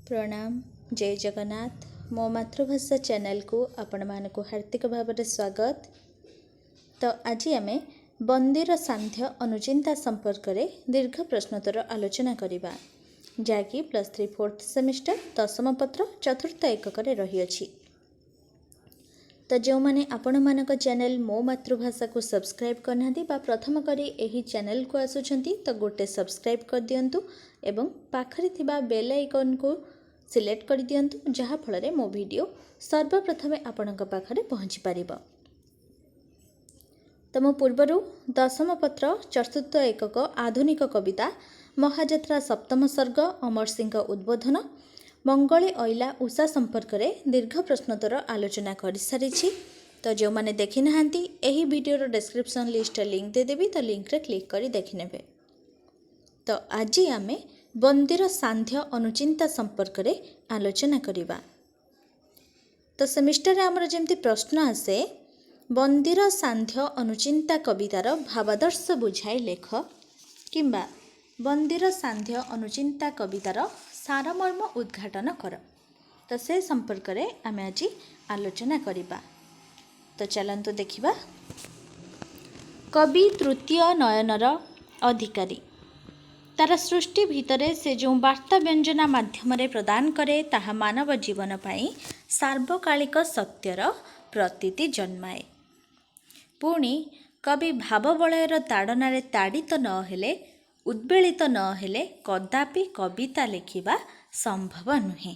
प्रणाम। जय जगन्नाथ। मो मातृभाषा चैनल को आपण मानक हार्दिक भाव स्वागत। तो आज आम बंदीर सांध्य अनुचिंता संपर्क में दीर्घ प्रश्नोत्तर आलोचना करवा जहाँकि +3 4th सेमिस्टर दशम पत्र चतुर्थ एकक रही अछि। तो जो मैंने आपण मानक चैनल मो मातृभाषा को सब्सक्राइब करना बा प्रथम करी एही चैनल को आसुछंती तो गोटे सब्सक्राइब कर दियंतु एवं पाखरे थिबा बेल आइकन को सिलेक्ट कर दियंतु जहाँ फल मो वीडियो सर्वप्रथमे आपणक पाखरे पहुँची पारिबो। तो मो पूर्वरु दशम पत्र चतुर्थ एकक आधुनिक कविता महाजात्रा सप्तम सर्ग अमर सिंह उद्बोधन मंगले अइला उषा संपर्क में दीर्घ प्रश्नोत्तर आलोचना कर सारी। तो जो मैंने देखी नहांती एही वीडियोर डिस्क्रिप्शन लिस्ट लिंक देदेवी तो लिंक रे क्लिक करी देखि नेबे। तो आज आमे बंदीर सांध्य अनुचिंता संपर्क में आलोचना करिबा। तो सेमिस्टर आमर जेमती प्रश्न आसे बंदीर सांध्य अनुचिंता कवितार भावादर्श बुझाई लेख किंबा बंदीर सांध्य अनुचिंता कवितार सारमर्म उद्घाटन कर। तो से संपर्क में आम आज आलोचना करिबा। तो चलंतु देखिबा। कवि तृतीय नयनर अधिकारी तार सृष्टि भितरे से जो वार्ता व्यंजना माध्यम प्रदान करे ताहा मानव जीवन पाई सार्वकालिक सत्यर प्रतीति जन्माए। पुणी कवि भावबलयर ताड़नारे ताड़ित न हेले उद्वेलित न हेले कदापि कविता लिखिबा संभव नुहे।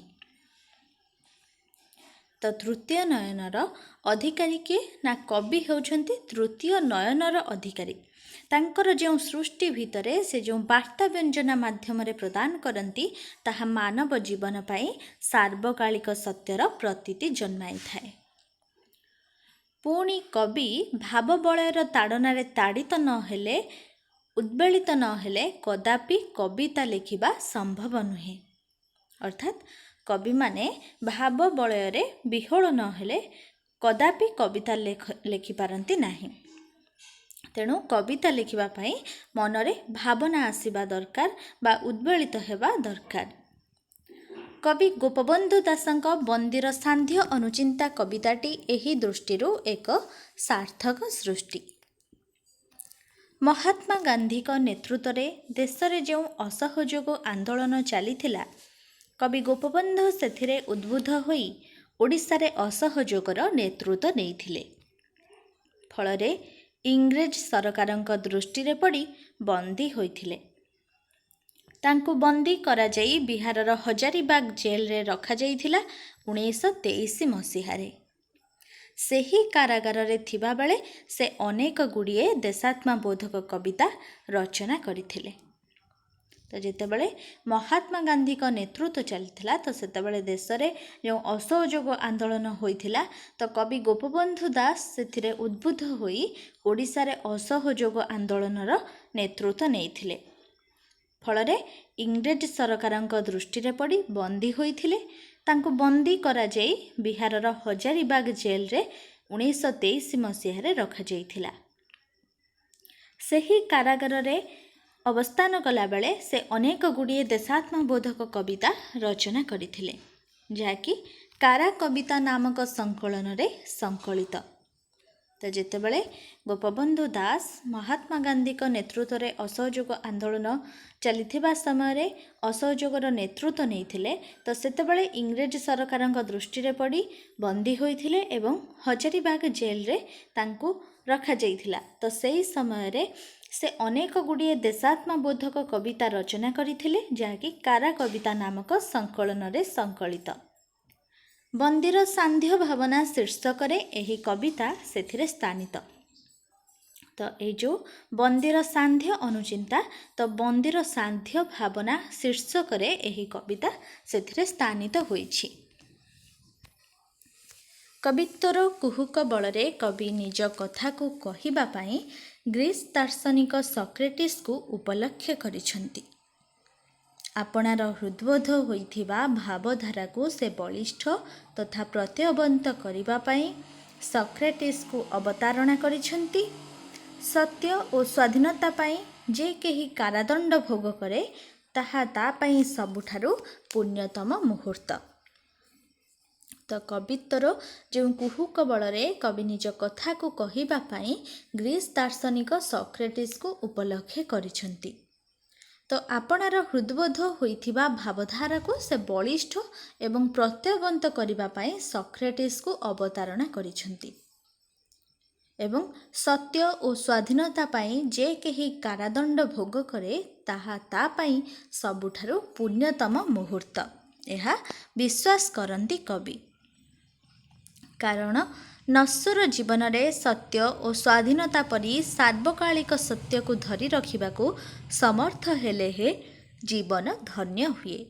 तो तृतीय नयनर अधिकारी किए ना कवि होउछन्ति तृतीय नयनर अधिकारी। तांकर जो सृष्टि भितरे से जो वार्ता व्यंजना माध्यम प्रदान करती ताहा मानव जीवन पाई सार्वकालिक सत्यर प्रतीति जन्माई थाए। पुणी कवि भावबलयर ताड़नारे ताड़ित न हेले उद्वेलित न हेले कदापि कविता लिखिबा संभव नुहे। अर्थात कवि माने भाव बलय विह्वल न हेले कदापि कविता लिखि पारंती नाही। तेणु कविता लिखिबा पाई मनरे भावना आसीबा दरकार बा उद्वेलित हेबा दरकार। कवि गोपबंधु दासंक बंदीर सांध्य अनुचिंता कविताटी एही दृष्टिरू एक सार्थक सृष्टि। महात्मा गांधी का नेतृत्व में देश में जो असहयोग आंदोलन चलीथिला कवि गोपबंधु सेथिरे उद्बुद्ध होई ओडिशा रे असहयोगर नेतृत्व नेइथिले। फलरे इंग्रेज सरकारंक दृष्टि रे पड़ी बंदी होइथिले। तांकु बंदी करा जाई बिहारर हजारीबाग जेल रे रखा जाइथिला 1923 मसीहारे। सेही कारागार रे थिबा बेले से अनेक गुड़िए देशात्मबोधक कविता रचना करथिले। तो जेतेबेले महात्मा गांधी का नेतृत्व चलथिला तो सेतेबेले देश रे जो असहयोग आंदोलन होइथिला तो कवि गोपबंधु दास सेथिरे उद्बुद्ध होई ओडिशा रे असहयोग आंदोलनर नेतृत्व नेइथिले। फलरे इंग्रेज सरकारंक दृष्टि रे पड़ी बंदी होइथिले। तांको बंदी करा जाई बिहारर हजारीबाग जेल रे 1923 मसीहारे रखा जाइथिला। सेही कारागार रे अवस्थान कला बेले से अनेक गुड़िए देशात्मबोधक कविता रचना करथिले जाकि कारा कविता नामक संकलन रे संकलित। तो जेतेबेले गोपबंधु दास महात्मा गांधी का नेतृत्व रे असहयोग आंदोलन चलीथिबा समय रे असहयोगर नेतृत्व नेइथिले तो सेतेबेले इंग्रेज सरकारंक दृष्टि रे पड़ी बंदी होइथिले एवं हजारीबाग जेल रे तांको रखा जाइथिला। तो सेही समय रे से अनेक गुड़िए देशात्मबोधक कविता रचना करथिले जाकि कारा कविता नामक संकलन रे संकलित। बंदीर सांध्य भावना शीर्षक रे एही कविता सेथिरे स्थानित। तो ये जो बंदीर सांध्य अनुचिंता तो बंदीर सांध्य भावना शीर्षक रे एही कविता सेथिरे स्थानित होइछि। कवित्वर कुहुक बलरे कवि निज कथा को कहिबा पाई ग्रीस दार्शनिक सॉक्रेटिस को उपलक्ष्य करिछंती। आपणार हृदबोध होइथिबा भावधारा को से बलिष्ठ तथा प्रत्ययबंत करिबा पाई सॉक्रेटिस को अवतारणा करिछंती। सत्य और स्वाधीनता पाई जे केही कारादंड भोग करे ତାହା ତା ପାଇଁ ସବୁଠାରୁ ପୁଣ୍ୟତମ ମୁହୂର୍ତ୍ତ। ତ କବିତ୍ୱର ଯେଉଁ କୁହୁକ ବଳରେ କବି ନିଜ କଥାକୁ କହିବା ପାଇଁ ଗ୍ରୀସ୍ ଦାର୍ଶନିକ ସକ୍ରେଟିସ୍କୁ ଉପଲକ୍ଷେ କରିଛନ୍ତି। ତ ଆପଣାର ହୃଦବୋଧ ହୋଇଥିବା ଭାବଧାରାକୁ ସେ ବଳିଷ୍ଠ ଏବଂ ପ୍ରତ୍ୟୟବନ୍ତ କରିବା ପାଇଁ ସକ୍ରେଟିସ୍କୁ ଅବତାରଣା କରିଛନ୍ତି। ଏବଂ ସତ୍ୟ ଓ ସ୍ୱାଧୀନତା ପାଇଁ ଯେ କେହି କାରାଦଣ୍ଡ ଭୋଗ କରେ ତାହା ତା ପାଇଁ ସବୁଠାରୁ ପୁଣ୍ୟତମ ମୁହୂର୍ତ୍ତ, ଏହା ବିଶ୍ୱାସ କରନ୍ତି କବି। କାରଣ ନଶ୍ୱର ଜୀବନରେ ସତ୍ୟ ଓ ସ୍ୱାଧୀନତା ପରି ସାର୍ବକାଳିକ ସତ୍ୟକୁ ଧରି ରଖିବାକୁ ସମର୍ଥ ହେଲେ ହେ ଜୀବନ ଧନ୍ୟ ହୁଏ।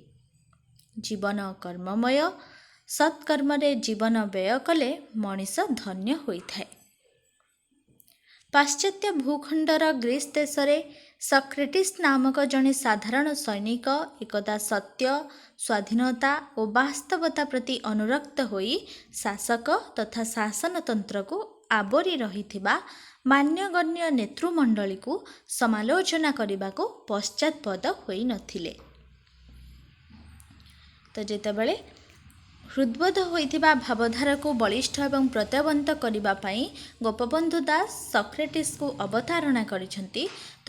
ଜୀବନ କର୍ମମୟ, ସତ୍କର୍ମରେ ଜୀବନ ବ୍ୟୟ କଲେ ମଣିଷ ଧନ୍ୟ ହୋଇଥାଏ। ପାଶ୍ଚାତ୍ୟ ଭୂଖଣ୍ଡର ଗ୍ରୀସ୍ ଦେଶରେ ସକ୍ରେଟିସ୍ ନାମକ ଜଣେ ସାଧାରଣ ସୈନିକ ଏକଦା ସତ୍ୟ, ସ୍ୱାଧୀନତା ଓ ବାସ୍ତବତା ପ୍ରତି ଅନୁରକ୍ତ ହୋଇ ଶାସକ ତଥା ଶାସନତନ୍ତ୍ରକୁ ଆବୋରି ରହିଥିବା ମାନ୍ୟଗଣ୍ୟ ନେତୃମଣ୍ଡଳୀକୁ ସମାଲୋଚନା କରିବାକୁ ପଶ୍ଚାତ୍ପଦ ହୋଇନଥିଲେ। ତ ଯେତେବେଳେ ହୃଦବୋଧ ହୋଇଥିବା ଭାବଧାରାକୁ ବଳିଷ୍ଠ ଏବଂ ପ୍ରତ୍ୟୟବନ୍ତ କରିବା ପାଇଁ ଗୋପବନ୍ଧୁ ଦାସ ସକ୍ରେଟିସ୍କୁ ଅବତାରଣା କରିଛନ୍ତି, ତ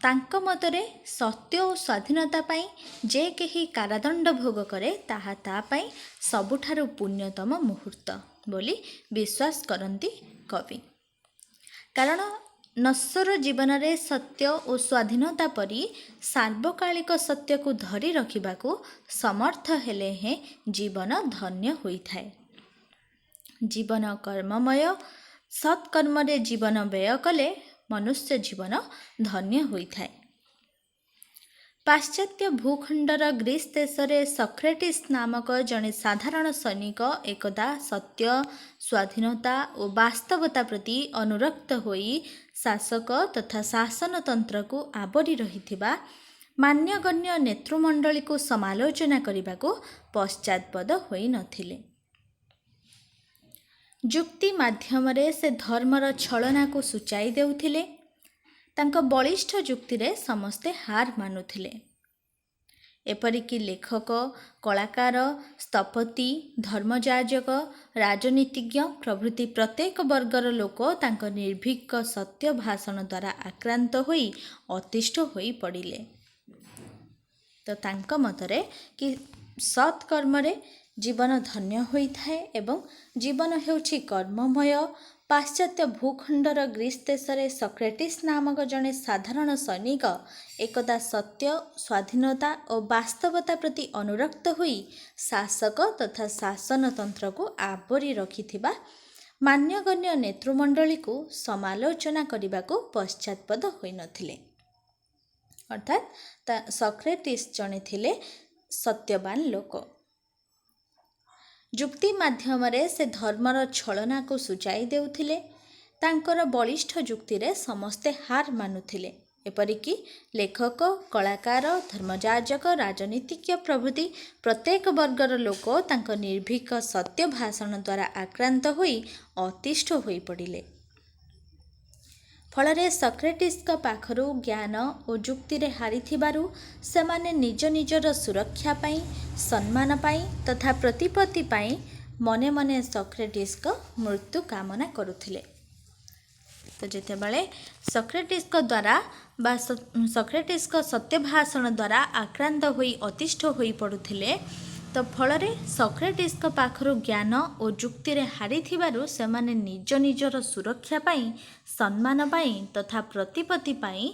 ତାଙ୍କ ମତରେ ସତ୍ୟ ଓ ସ୍ୱାଧୀନତା ପାଇଁ ଯେ କେହି କାରାଦଣ୍ଡ ଭୋଗ କରେ ତାହା ତା ପାଇଁ ସବୁଠାରୁ ପୁଣ୍ୟତମ ମୁହୂର୍ତ୍ତ ବୋଲି ବିଶ୍ୱାସ କରନ୍ତି କବି। କାରଣ ନଶ୍ୱର ଜୀବନରେ ସତ୍ୟ ଓ ସ୍ୱାଧୀନତା ପରି ସାର୍ବକାଳିକ ସତ୍ୟକୁ ଧରି ରଖିବାକୁ ସମର୍ଥ ହେଲେ ହେଁ ଜୀବନ ଧନ୍ୟ ହୋଇଥାଏ। ଜୀବନ କର୍ମମୟ, ସତ୍କର୍ମରେ ଜୀବନ ବ୍ୟୟ କଲେ ମନୁଷ୍ୟ ଜୀବନ ଧନ୍ୟ ହୋଇଥାଏ। ପାଶ୍ଚାତ୍ୟ ଭୂଖଣ୍ଡର ଗ୍ରୀସ୍ ଦେଶରେ ସକ୍ରେଟିସ୍ ନାମକ ଜଣେ ସାଧାରଣ ସୈନିକ ଏକଦା ସତ୍ୟ, ସ୍ୱାଧୀନତା ଓ ବାସ୍ତବତା ପ୍ରତି ଅନୁରକ୍ତ ହୋଇ ଶାସକ ତଥା ଶାସନତନ୍ତ୍ରକୁ ଆବୋରି ରହିଥିବା ମାନ୍ୟଗଣ୍ୟ ନେତୃମଣ୍ଡଳୀକୁ ସମାଲୋଚନା କରିବାକୁ ପଶ୍ଚାତ୍ପଦ ହୋଇନଥିଲେ। ଯୁକ୍ତି ମାଧ୍ୟମରେ ସେ ଧର୍ମର ଛଳନାକୁ ସୂଚାଇ ଦେଉଥିଲେ। ତାଙ୍କ ବଳିଷ୍ଠ ଯୁକ୍ତିରେ ସମସ୍ତେ ହାର ମାନୁଥିଲେ। ଏପରିକି ଲେଖକ, କଳାକାର, ସ୍ଥପତି, ଧର୍ମଯାଜକ, ରାଜନୀତିଜ୍ଞ ପ୍ରଭୃତି ପ୍ରତ୍ୟେକ ବର୍ଗର ଲୋକ ତାଙ୍କ ନିର୍ଭୀକ ସତ୍ୟ ଭାଷଣ ଦ୍ୱାରା ଆକ୍ରାନ୍ତ ହୋଇ ଅତିଷ୍ଠ ହୋଇ ପଡ଼ିଲେ। ତ ତାଙ୍କ ମତରେ କି ସତ୍କର୍ମରେ ଜୀବନ ଧନ୍ୟ ହୋଇଥାଏ ଏବଂ ଜୀବନ ହେଉଛି କର୍ମମୟ। ପାଶ୍ଚାତ୍ୟ ଭୂଖଣ୍ଡର ଗ୍ରୀସ୍ ଦେଶରେ ସକ୍ରେଟିସ୍ ନାମକ ଜଣେ ସାଧାରଣ ସୈନିକ ଏକଦା ସତ୍ୟ, ସ୍ୱାଧୀନତା ଓ ବାସ୍ତବତା ପ୍ରତି ଅନୁରକ୍ତ ହୋଇ ଶାସକ ତଥା ଶାସନତନ୍ତ୍ରକୁ ଆବୋରି ରଖିଥିବା ମାନ୍ୟଗଣ୍ୟ ନେତୃମଣ୍ଡଳୀକୁ ସମାଲୋଚନା କରିବାକୁ ପଶ୍ଚାତ୍ପଦ ହୋଇନଥିଲେ। ଅର୍ଥାତ୍ ସକ୍ରେଟିସ୍ ଜଣେ ଥିଲେ ସତ୍ୟବାନ ଲୋକ। ଯୁକ୍ତି ମାଧ୍ୟମରେ ସେ ଧର୍ମର ଛଳନାକୁ ସୂଚାଇ ଦେଉଥିଲେ। ତାଙ୍କର ବଳିଷ୍ଠ ଯୁକ୍ତିରେ ସମସ୍ତେ ହାର ମାନୁଥିଲେ। ଏପରିକି ଲେଖକ, କଳାକାର, ଧର୍ମଯାଜକ, ରାଜନୀତିଜ୍ଞ ପ୍ରଭୃତି ପ୍ରତ୍ୟେକ ବର୍ଗର ଲୋକ ତାଙ୍କ ନିର୍ଭୀକ ସତ୍ୟ ଭାଷଣ ଦ୍ୱାରା ଆକ୍ରାନ୍ତ ହୋଇ ଅତିଷ୍ଠ ହୋଇ ପଡ଼ିଲେ। ଫଳରେ ସକ୍ରେଟିସ୍ଙ୍କ ପାଖରୁ ଜ୍ଞାନ ଓ ଯୁକ୍ତିରେ ହାରିଥିବାରୁ ସେମାନେ ନିଜ ନିଜର ସୁରକ୍ଷା ପାଇଁ, ସମ୍ମାନ ପାଇଁ ତଥା ପ୍ରତିପତ୍ତି ପାଇଁ ମନେ ମନେ ସକ୍ରେଟିସ୍ଙ୍କ ମୃତ୍ୟୁ କାମନା କରୁଥିଲେ। ତ ଯେତେବେଳେ ସକ୍ରେଟିସ୍ଙ୍କ ଦ୍ୱାରା ବା ସକ୍ରେଟିସ୍ଙ୍କ ସତ୍ୟ ଭାଷଣ ଦ୍ୱାରା ଆକ୍ରାନ୍ତ ହୋଇ ଅତିଷ୍ଠ ହୋଇ ପଡ଼ୁଥିଲେ, ତ ଫଳରେ ସକ୍ରେଟିସ୍ଙ୍କ ପାଖରୁ ଜ୍ଞାନ ଓ ଯୁକ୍ତିରେ ହାରିଥିବାରୁ ସେମାନେ ନିଜ ନିଜର ସୁରକ୍ଷା ପାଇଁ, ସମ୍ମାନ ପାଇଁ ତଥା ପ୍ରତିପତ୍ତି ପାଇଁ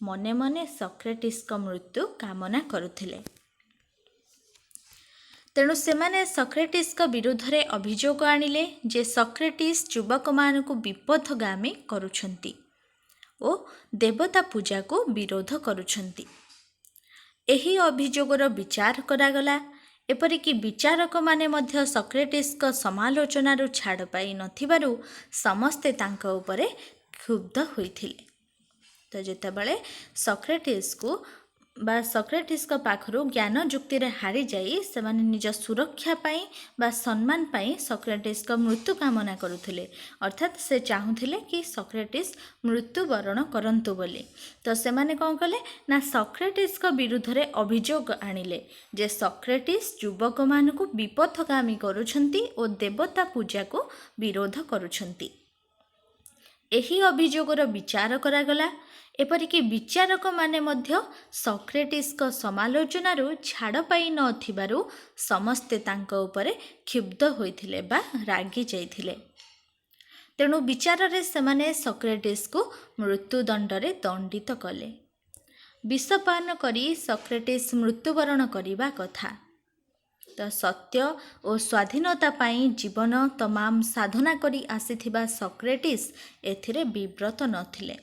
ମନେ ମନେ ସକ୍ରେଟିସ୍ଙ୍କ ମୃତ୍ୟୁ କାମନା କରୁଥିଲେ। ତେଣୁ ସେମାନେ ସକ୍ରେଟିସ୍ଙ୍କ ବିରୁଦ୍ଧରେ ଅଭିଯୋଗ ଆଣିଲେ ଯେ ସକ୍ରେଟିସ୍ ଯୁବକମାନଙ୍କୁ ବିପଥଗାମୀ କରୁଛନ୍ତି ଓ ଦେବତା ପୂଜାକୁ ବିରୋଧ କରୁଛନ୍ତି। ଏହି ଅଭିଯୋଗର ବିଚାର କରାଗଲା। ଏପରିକି ବିଚାରକମାନେ ମଧ୍ୟ ସକ୍ରେଟିସ୍ଙ୍କ ସମାଲୋଚନାରୁ ଛାଡ଼ ପାଇ ନଥିବାରୁ ସମସ୍ତେ ତାଙ୍କ ଉପରେ କ୍ଷୁବ୍ଧ ହୋଇଥିଲେ। ତ ଯେତେବେଳେ ସକ୍ରେଟିସ୍କୁ बा सक्रेटिस पाखरु ज्ञान जुक्ति रे हारी जाई सेमाने निज सुरक्षा पाई बा सम्मान पाई सक्रेटिस मृत्यु कामना करुथिले। अर्थात से चाहूथिले कि सक्रेटिस मृत्युवरण करंतु बोली। तो सेमाने कौन कले ना सक्रेटिस विरुद्ध रे अभियोग आनिले जे सक्रेटिस युवक मानकु विपथगामी करुछंती और देवता पूजा को विरोध करुछंती। एही अभियोगर विचार करागला। एपरिकी विचारक माने मध्य सक्रेटिस समालोचनारू छाड़ पाई नथिबारु समस्ते तांको उपरे क्षुब्ध होइथिले बा रागी जाइथिले। तेणु विचार रे सेमाने सक्रेटिस को मृत्युदंड रे दंडित कले। विषपान करी सक्रेटिस मृत्युवरण करिबा कथा। तो सत्य और स्वाधीनता पाई जीवन तमाम साधना करी आसीथिबा सक्रेटिस एथिरे विव्रत नथिले।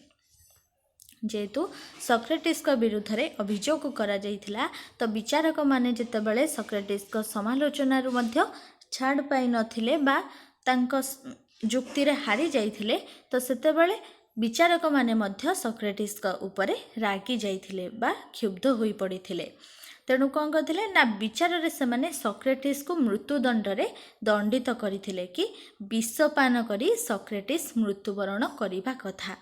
जेहेतु सक्रेटिस विरुद्ध रे अभियोग करा जाइथिला तो विचारक माने जेतेबेले सक्रेटिस समालोचनारू मध्य छाड़ पाई नथिले बा तांको जुक्ति रे हारी जाइथिले तो सेतेबेले विचारक माने मध्य सक्रेटिस उपरे रागी जाइथिले बा क्षुब्ध होई पड़िथिले। तेणु कौन करथिले ना विचार रे सेमाने सक्रेटिस को मृत्युदंड रे दंडित करथिले कि विषपान करी सक्रेटिस मृत्युवरण करिबा कथा।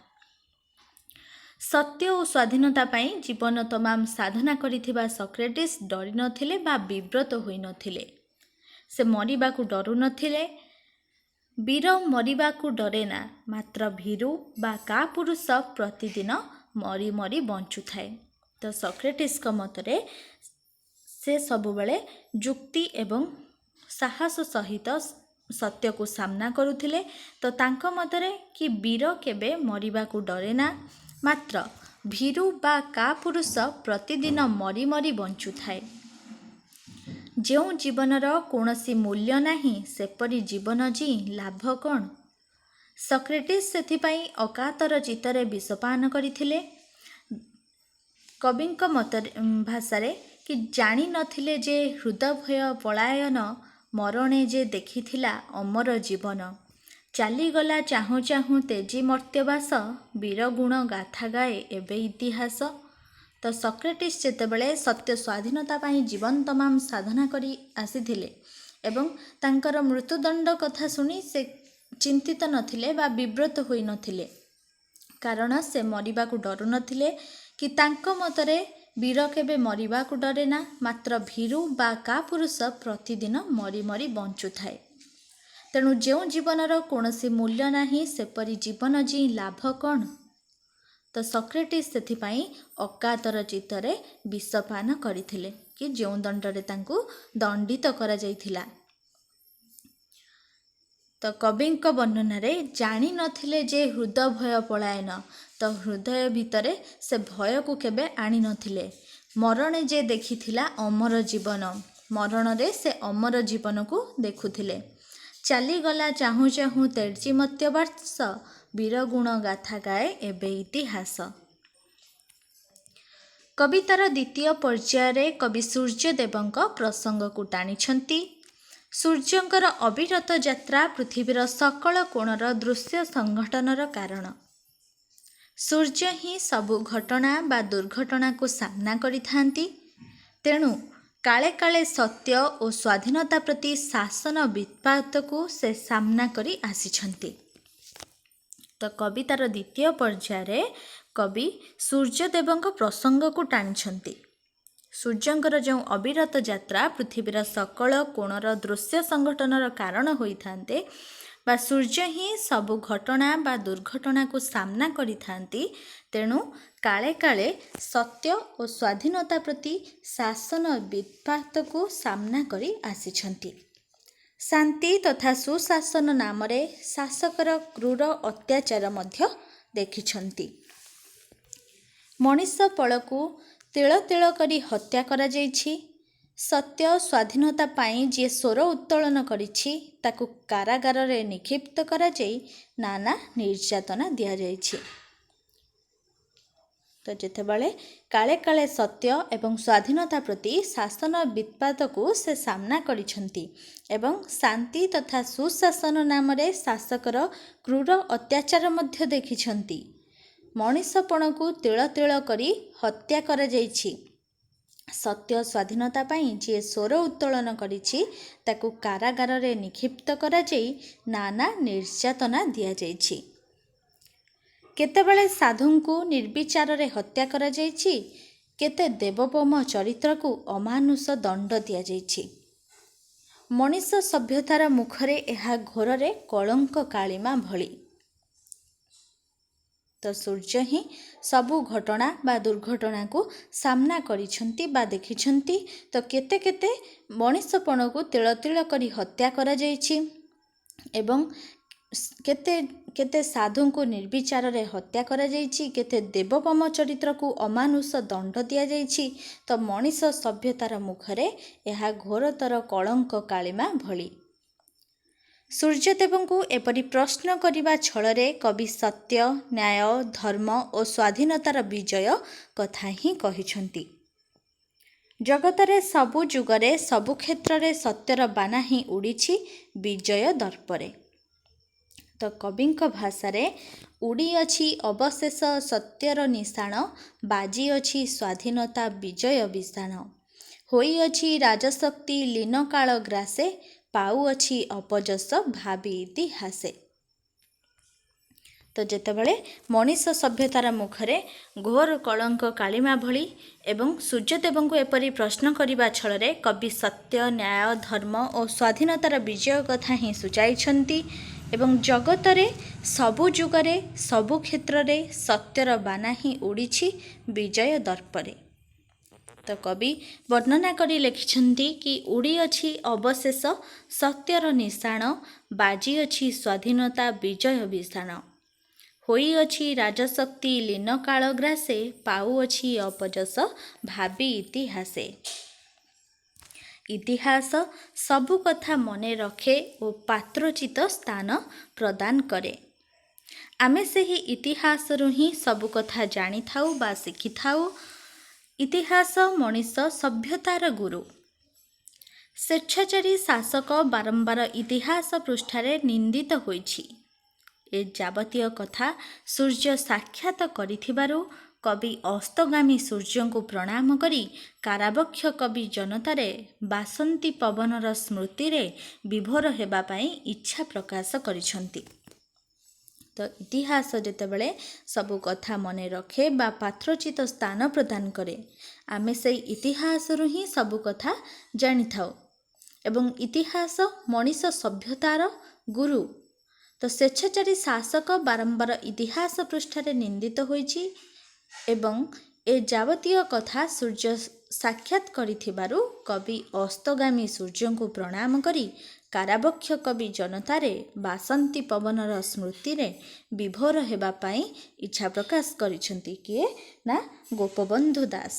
सत्य और स्वाधीनता पाई जीवन तमाम साधना करिथिबा सक्रेटिस डरी नथिले बा विव्रत होई नथिले। से मरिबा को डरू नथिले। वीर मरिबा को डरे ना, मात्र भीरु बा का पुरुष प्रतिदिन मरी मरी बंचु थाए। तो सक्रेटिस मतरे से सबुबले जुक्ति एवं साहस सहित सत्य को सामना करुथिले। तो तांको मतरे कि वीर केबे मरिबा को डरे ना, मात्र भीरु बा का पुरुष प्रतिदिन मरी मरी बंचु थाए। जो जीवनर कौनसी मूल्य नाही सेपरी जीवन जी लाभ कौन। सक्रेटिस सेथिपाई अकातर चित्तरे विषपान करिथिले। कविंक मत भाषारे कि जानी नथिले जे हृदय पलायन मरणे जे देखिथिला अमर जीवन। चालीगला चाहू चाहू तेजी मर्त्यवास वीर गुण गाथा गाए एबे इतिहास। तो सक्रेटिस जेतेबेले सत्य स्वाधीनता पाई जीवन तमाम साधना करी आसीथिले एवं तांकर मृत्युदंड कथा सुनी से चिंतित नथिले बा विव्रत होई नथिले, कारण से मरिबा को डरू नथिले कि तांको मतरे वीर केबे मरिबा को डरे ना, मात्र भीरु बा का पुरुष प्रतिदिन मरी मरी बंचु थाए। तेणु जो जीवनर कौनसी मूल्य नाही सेपरी जीवन जी लाभ कौन। तो सक्रेटिस सेथिपाई अकातर चित्तरे विषपान करिथिले कि जो दंडरे तांकु दंडित करा जाइथिला। तो कविंक वर्णनारे जानी नथिले जे हृदय भय पलायन। तो हृदय भितरे से भय को केबे आनी नथिले। मरणे जे देखिथिला अमर जीवन, मरण रे से अमर जीवन को देखुथिले। चालीगला चाहू चाहू तेजी मत्यवर्ष वीर गुण गाथा गाए एबे इतिहास। कवितार द्वितीय पर्याय कवि सूर्यदेवंक प्रसंग को टाणिछंती। सूर्यंकर अविरत यात्रा पृथ्वीर सकल कोणर दृश्य संघटनर कारण। सूर्य ही सबु घटना बा दुर्घटना को सामना करिथांती। तेणु काले काले सत्य और स्वाधीनता प्रति शासन विपात को से सामना करी आसीछंती। तो कवितार द्वितीय पर्याय कवि सूर्यदेवंक प्रसंग को टाणिछंती। सूर्यंकर जो अविरत यात्रा पृथ्वीर सकल कोणर दृश्य संघटनर कारण होइथांते बा सूर्य ही सबु घटना बा दुर्घटना को सामना करिथांती। तेणु काले काले सत्य और स्वाधीनता प्रति शासन विपात को सामना करी आसीछंती। शांति तथा सुशासन नाम रे शासकर क्रूर अत्याचार मध्य देखिछंती। मनीष पल को तिल तिल करी हत्या करा जाइछि। सत्य स्वाधीनता पाई जे स्वर उत्तोलन करिछि ताकु कारागार रे निक्षिप्त करा जाई नाना निर्यातना दिया जाइछि। तो जेतेबेले काले काले सत्य एवं स्वाधीनता प्रति शासन विपात को से सामना करिछंती एवं शांति तथा सुशासन नाम रे शासकर क्रूर अत्याचार मध्य देखिछंती। मनीषपण को तिल तिल करी हत्या करा जाइछि। ସତ୍ୟ ସ୍ୱାଧୀନତା ପାଇଁ ଯିଏ ସ୍ୱର ଉତ୍ତୋଳନ କରିଛି ତାକୁ କାରାଗାରରେ ନିକ୍ଷିପ୍ତ କରାଯାଇ ନାନା ନିର୍ଯାତନା ଦିଆଯାଇଛି। କେତେବେଳେ ସାଧୁଙ୍କୁ ନିର୍ବିଚାରରେ ହତ୍ୟା କରାଯାଇଛି, କେତେ ଦେବୋପମ ଚରିତ୍ରକୁ ଅମାନୁଷ ଦଣ୍ଡ ଦିଆଯାଇଛି। ମଣିଷ ସଭ୍ୟତାର ମୁଖରେ ଏହା ଘୋରରେ କଳଙ୍କ କାଳିମା ଭଳି। ତ ସୂର୍ଯ୍ୟ ହିଁ ସବୁ ଘଟଣା ବା ଦୁର୍ଘଟଣାକୁ ସାମ୍ନା କରିଛନ୍ତି ବା ଦେଖିଛନ୍ତି। ତ କେତେ କେତେ ମଣିଷପଣକୁ ତିଳ ତିଳ କରି ହତ୍ୟା କରାଯାଇଛି ଏବଂ କେତେ କେତେ ସାଧୁଙ୍କୁ ନିର୍ବିଚାରରେ ହତ୍ୟା କରାଯାଇଛି, କେତେ ଦେବୋପମ ଚରିତ୍ରକୁ ଅମାନୁଷ ଦଣ୍ଡ ଦିଆଯାଇଛି। ତ ମଣିଷ ସଭ୍ୟତାର ମୁଖରେ ଏହା ଘୋରତର କଳଙ୍କ କାଳିମା ଭଳି। ସୂର୍ଯ୍ୟଦେବଙ୍କୁ ଏପରି ପ୍ରଶ୍ନ କରିବା ଛଳରେ କବି ସତ୍ୟ, ନ୍ୟାୟ, ଧର୍ମ ଓ ସ୍ୱାଧୀନତାର ବିଜୟ କଥା ହିଁ କହିଛନ୍ତି। ଜଗତରେ ସବୁ ଯୁଗରେ ସବୁ କ୍ଷେତ୍ରରେ ସତ୍ୟର ବାନା ହିଁ ଉଡ଼ିଛି ବିଜୟ ଦର୍ପରେ। ତ କବିଙ୍କ ଭାଷାରେ ଉଡ଼ିଅଛି ଅବଶେଷ ସତ୍ୟର ନିଶାଣ, ବାଜିଅଛି ସ୍ୱାଧୀନତା ବିଜୟ ବିଶାଣ। ହୋଇଅଛି ରାଜଶକ୍ତି ଲୀନ କାଳ ଗ୍ରାସେ, ପାଉଅଛି ଅପଯଶ ଭାବି ଇତିହାସେ। ତ ଯେତେବେଳେ ମଣିଷ ସଭ୍ୟତାର ମୁଖରେ ଘୋର କଳଙ୍କ କାଳିମା ଭଳି ଏବଂ ସୂର୍ଯ୍ୟଦେବଙ୍କୁ ଏପରି ପ୍ରଶ୍ନ କରିବା ଛଳରେ କବି ସତ୍ୟ, ନ୍ୟାୟ, ଧର୍ମ ଓ ସ୍ୱାଧୀନତାର ବିଜୟ କଥା ହିଁ ସୂଚାଇଛନ୍ତି ଏବଂ ଜଗତରେ ସବୁ ଯୁଗରେ ସବୁ କ୍ଷେତ୍ରରେ ସତ୍ୟର ବାନା ହିଁ ଉଡ଼ିଛି ବିଜୟ ଦର୍ପରେ। ତ କବି ବର୍ଣ୍ଣନା କରି ଲେଖିଛନ୍ତି କି ଉଡ଼ିଅଛି ଅବଶେଷ ସତ୍ୟର ନିଶାଣ, ବାଜିଅଛି ସ୍ୱାଧୀନତା ବିଜୟ ବିଶାଣ। ହୋଇଅଛି ରାଜଶକ୍ତି ଲୀନ କାଳ ଗ୍ରାସେ, ପାଉଅଛି ଅପଯଶ ଭାବି ଇତିହାସେ। ଇତିହାସ ସବୁ କଥା ମନେ ରଖେ ଓ ପାତ୍ରୋଚିତ ସ୍ଥାନ ପ୍ରଦାନ କରେ। ଆମେ ସେହି ଇତିହାସରୁ ହିଁ ସବୁ କଥା ଜାଣିଥାଉ ବା ଶିଖିଥାଉ। ଇତିହାସ ମଣିଷ ସଭ୍ୟତାର ଗୁରୁ। ସ୍ୱେଚ୍ଛାଚାରୀ ଶାସକ ବାରମ୍ବାର ଇତିହାସ ପୃଷ୍ଠାରେ ନିନ୍ଦିତ ହୋଇଛି। ଏ ଯାବତୀୟ କଥା ସୂର୍ଯ୍ୟ ସାକ୍ଷାତ କରିଥିବାରୁ କବି ଅସ୍ତଗାମୀ ସୂର୍ଯ୍ୟଙ୍କୁ ପ୍ରଣାମ କରି କାରାବକ୍ଷ କବି ଜନତାରେ ବାସନ୍ତୀ ପବନର ସ୍ମୃତିରେ ବିଭୋର ହେବା ପାଇଁ ଇଚ୍ଛା ପ୍ରକାଶ କରିଛନ୍ତି। ତ ଇତିହାସ ଯେତେବେଳେ ସବୁ କଥା ମନେ ରଖେ ବା ପାତ୍ରୋଚିତ ସ୍ଥାନ ପ୍ରଦାନ କରେ, ଆମେ ସେଇ ଇତିହାସରୁ ହିଁ ସବୁ କଥା ଜାଣିଥାଉ ଏବଂ ଇତିହାସ ମଣିଷ ସଭ୍ୟତାର ଗୁରୁ। ତ ସ୍ୱେଚ୍ଛାଚାରୀ ଶାସକ ବାରମ୍ବାର ଇତିହାସ ପୃଷ୍ଠାରେ ନିନ୍ଦିତ ହୋଇଛି ଏବଂ ଏ ଯାବତୀୟ କଥା ସୂର୍ଯ୍ୟ ସାକ୍ଷାତ କରିଥିବାରୁ କବି ଅସ୍ତଗାମୀ ସୂର୍ଯ୍ୟଙ୍କୁ ପ୍ରଣାମ କରି କାରାବକ୍ଷ କବି ଜନତାରେ ବାସନ୍ତୀ ପବନର ସ୍ମୃତିରେ ବିଭୋର ହେବା ପାଇଁ ଇଚ୍ଛା ପ୍ରକାଶ କରିଛନ୍ତି। କିଏ ନା ଗୋପବନ୍ଧୁ ଦାସ।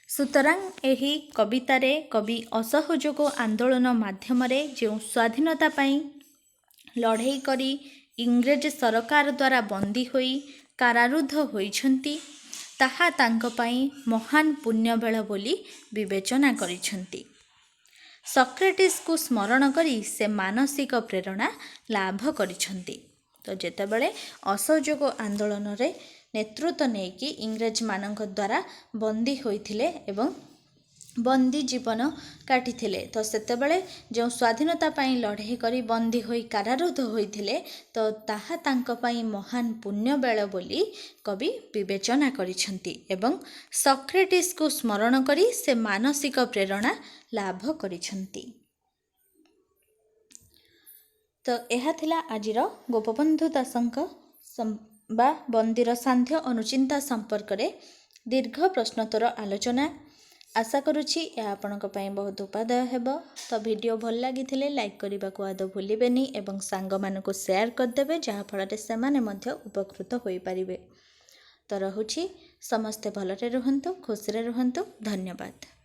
ସୁତରାଂ ଏହି କବିତାରେ କବି ଅସହଯୋଗ ଆନ୍ଦୋଳନ ମାଧ୍ୟମରେ ଯେଉଁ ସ୍ୱାଧୀନତା ପାଇଁ ଲଢ଼େଇ କରି ଇଂରେଜ ସରକାର ଦ୍ୱାରା ବନ୍ଦୀ ହୋଇ କାରାରୁଦ୍ଧ ହୋଇଛନ୍ତି, ତାହା ତାଙ୍କ ପାଇଁ ମହାନ ପୁଣ୍ୟବେଳ ବୋଲି ବିବେଚନା କରିଛନ୍ତି। ସକ୍ରେଟିସ୍କୁ ସ୍ମରଣ କରି ସେ ମାନସିକ ପ୍ରେରଣା ଲାଭ କରିଛନ୍ତି। ତ ଯେତେବେଳେ ଅସହଯୋଗ ଆନ୍ଦୋଳନରେ ନେତୃତ୍ୱ ନେଇକି ଇଂରେଜମାନଙ୍କ ଦ୍ୱାରା ବନ୍ଦୀ ହୋଇଥିଲେ ଏବଂ ବନ୍ଦୀ ଜୀବନ କାଟିଥିଲେ, ତ ସେତେବେଳେ ଯେଉଁ ସ୍ୱାଧୀନତା ପାଇଁ ଲଢ଼େଇ କରି ବନ୍ଦୀ ହୋଇ କାରାରୁଦ୍ଧ ହୋଇଥିଲେ, ତ ତାହା ତାଙ୍କ ପାଇଁ ମହାନ ପୁଣ୍ୟବେଳ ବୋଲି କବି ବିବେଚନା କରିଛନ୍ତି ଏବଂ ସକ୍ରେଟିସ୍କୁ ସ୍ମରଣ କରି ସେ ମାନସିକ ପ୍ରେରଣା ଲାଭ କରିଛନ୍ତି। ତ ଏହା ଥିଲା ଆଜିର ଗୋପବନ୍ଧୁ ଦାସଙ୍କ ବା ବନ୍ଦୀର ସାନ୍ଧ୍ୟ ଅନୁଚିନ୍ତା ସମ୍ପର୍କରେ ଦୀର୍ଘ ପ୍ରଶ୍ନୋତ୍ତର ଆଲୋଚନା। ଆଶା କରୁଛି ଏହା ଆପଣଙ୍କ ପାଇଁ ବହୁତ ଉପାଦେୟ ହେବ। ତ ଭିଡ଼ିଓ ଭଲ ଲାଗିଥିଲେ ଲାଇକ୍ କରିବାକୁ ଆଦୌ ଭୁଲିବେନି ଏବଂ ସାଙ୍ଗମାନଙ୍କୁ ସେୟାର କରିଦେବେ, ଯାହାଫଳରେ ସେମାନେ ମଧ୍ୟ ଉପକୃତ ହୋଇପାରିବେ। ତ ରହୁଛି, ସମସ୍ତେ ଭଲରେ ରୁହନ୍ତୁ, ଖୁସିରେ ରୁହନ୍ତୁ। ଧନ୍ୟବାଦ।